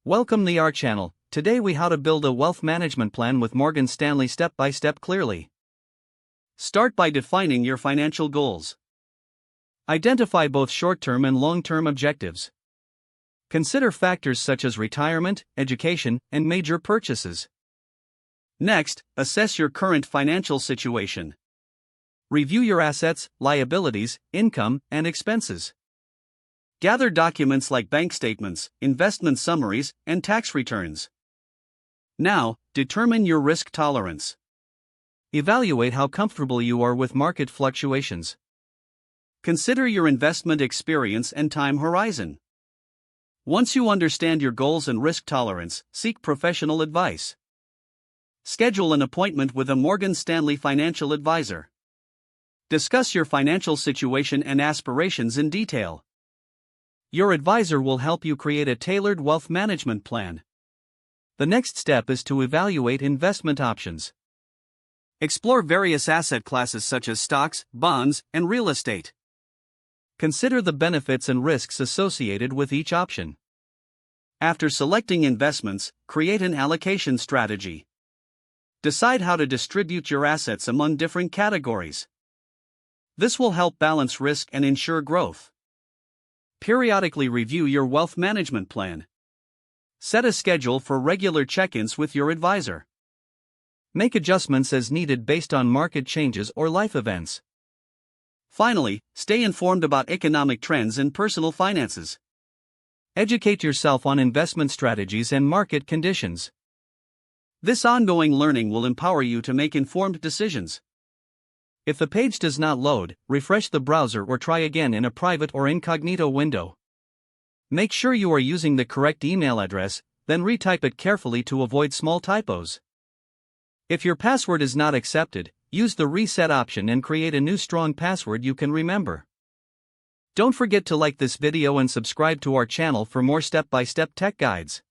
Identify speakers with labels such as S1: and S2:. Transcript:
S1: Welcome to our channel. Today we how to build a wealth management plan with Morgan Stanley step by step clearly. Start by defining your financial goals. Identify both short-term and long-term objectives. Consider factors such as retirement, education, and major purchases. Next, assess your current financial situation. Review your assets, liabilities, income, and expenses. Gather documents like bank statements, investment summaries, and tax returns. Now, determine your risk tolerance. Evaluate how comfortable you are with market fluctuations. Consider your investment experience and time horizon. Once you understand your goals and risk tolerance, seek professional advice. Schedule an appointment with a Morgan Stanley financial advisor. Discuss your financial situation and aspirations in detail. Your advisor will help you create a tailored wealth management plan. The next step is to evaluate investment options. Explore various asset classes such as stocks, bonds, and real estate. Consider the benefits and risks associated with each option. After selecting investments, create an allocation strategy. Decide how to distribute your assets among different categories. This will help balance risk and ensure growth. Periodically review your wealth management plan. Set a schedule for regular check-ins with your advisor. Make adjustments as needed based on market changes or life events. Finally, stay informed about economic trends and personal finances. Educate yourself on investment strategies and market conditions. This ongoing learning will empower you to make informed decisions. If the page does not load, refresh the browser or try again in a private or incognito window. Make sure you are using the correct email address, then retype it carefully to avoid small typos. If your password is not accepted, use the reset option and create a new strong password you can remember. Don't forget to like this video and subscribe to our channel for more step-by-step tech guides.